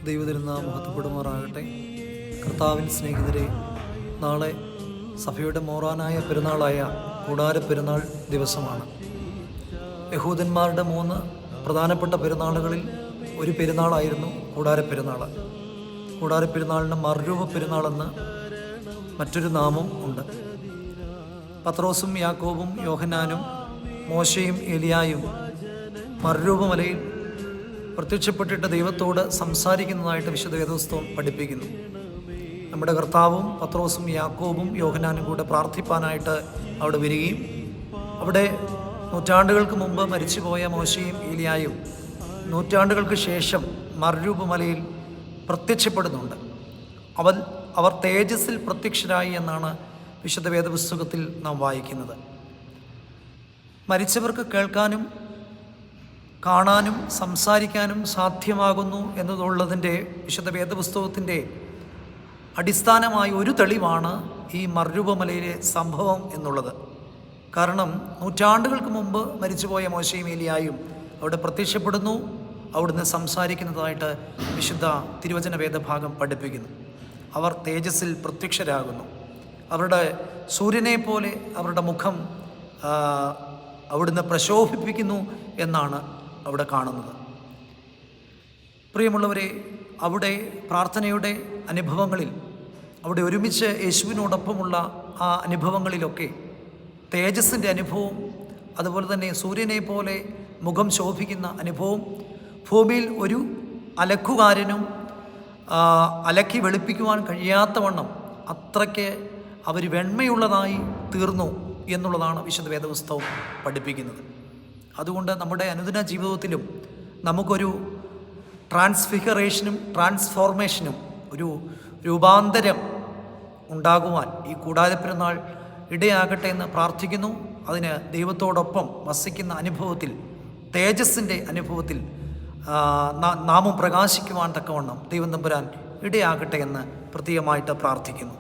ദൈവത്തിരുന്ന മഹത്വപ്പെടുമാറാകട്ടെ. കർത്താവിൻ സ്നേഹിതരെ, നാളെ സഭയുടെ മോറാനായ പെരുന്നാളായ കൂടാര പെരുന്നാൾ ദിവസമാണ്. യഹൂദന്മാരുടെ 3 പ്രധാനപ്പെട്ട പെരുന്നാളുകളിൽ ഒരു പെരുന്നാളായിരുന്നു കൂടാര പെരുന്നാൾ. കൂടാര പെരുന്നാളിന് മർരൂപ പെരുന്നാളെന്ന് മറ്റൊരു നാമം ഉണ്ട്. പത്രോസും യാക്കോബും യോഹന്നാനും മോശയും ഏലിയായും മർരൂപമലയിൽ പ്രത്യക്ഷപ്പെട്ടിട്ട് ദൈവത്തോട് സംസാരിക്കുന്നതായിട്ട് വിശുദ്ധ വേദപുസ്തകം പഠിപ്പിക്കുന്നു. നമ്മുടെ കർത്താവും പത്രോസും യാക്കോബും യോഹന്നാനും കൂടെ പ്രാർത്ഥിപ്പാനായിട്ട് അവിടെ വരികയും അവിടെ നൂറ്റാണ്ടുകൾക്ക് മുമ്പ് മരിച്ചുപോയ മോശയും ഏലിയായും നൂറ്റാണ്ടുകൾക്ക് ശേഷം മർരൂപമലയിൽ പ്രത്യക്ഷപ്പെടുന്നുണ്ട്. അവർ തേജസ്സിൽ പ്രത്യക്ഷരായി എന്നാണ് വിശുദ്ധ വേദപുസ്തകത്തിൽ നാം വായിക്കുന്നത്. മരിച്ചവർക്ക് കേൾക്കാനും കാണാനും സംസാരിക്കാനും സാധ്യമാകുന്നു എന്നതുള്ളതിൻ്റെ വിശുദ്ധ വേദപുസ്തകത്തിൻ്റെ അടിസ്ഥാനമായ ഒരു തെളിവാണ് ഈ മർരൂപമലയിലെ സംഭവം എന്നുള്ളത്. കാരണം നൂറ്റാണ്ടുകൾക്ക് മുമ്പ് മരിച്ചുപോയ മോശയും ഏലിയായും അവിടെ പ്രത്യക്ഷപ്പെടുന്നു, അവിടുന്ന് സംസാരിക്കുന്നതായിട്ട് വിശുദ്ധ തിരുവചന വേദഭാഗം പഠിപ്പിക്കുന്നു. അവർ തേജസ്സിൽ പ്രത്യക്ഷരാകുന്നു. അവരുടെ സൂര്യനെ പോലെ അവരുടെ മുഖം അവിടുന്ന് പ്രശോഭിപ്പിക്കുന്നു എന്നാണ് അവിടെ കാണുന്നത്. പ്രിയമുള്ളവരെ, അവിടെ പ്രാർത്ഥനയുടെ അനുഭവങ്ങളിൽ, അവിടെ ഒരുമിച്ച് യേശുവിനോടൊപ്പമുള്ള ആ അനുഭവങ്ങളിലൊക്കെ തേജസ്സിൻ്റെ അനുഭവം, അതുപോലെ തന്നെ സൂര്യനെ പോലെ മുഖം ശോഭിക്കുന്ന അനുഭവം, ഭൂമിയിൽ ഒരു അലക്കുകാരനും അലക്കി വെളുപ്പിക്കുവാൻ കഴിയാത്തവണ്ണം അത്രയ്ക്ക് അവർ വെണ്മയുള്ളതായി തീർന്നു എന്നുള്ളതാണ് വിശുദ്ധ വേദപുസ്തകം പഠിപ്പിക്കുന്നത്. അതുകൊണ്ട് നമ്മുടെ അനുദിന ജീവിതത്തിലും നമുക്കൊരു ട്രാൻസ്ഫോർമേഷനും ഒരു രൂപാന്തരം ഉണ്ടാകുവാൻ ഈ കൂടാരപ്പെരുന്നാൾ ഇടയാകട്ടെ എന്ന് പ്രാർത്ഥിക്കുന്നു. അതിന് ദൈവത്തോടൊപ്പം വസിക്കുന്ന അനുഭവത്തിൽ, തേജസ്സിൻ്റെ അനുഭവത്തിൽ നാമം പ്രകാശിക്കുവാൻ തക്കവണ്ണം ദൈവം തമ്പുരാൻ ഇടയാകട്ടെ എന്ന് പ്രത്യേകമായിട്ട് പ്രാർത്ഥിക്കുന്നു.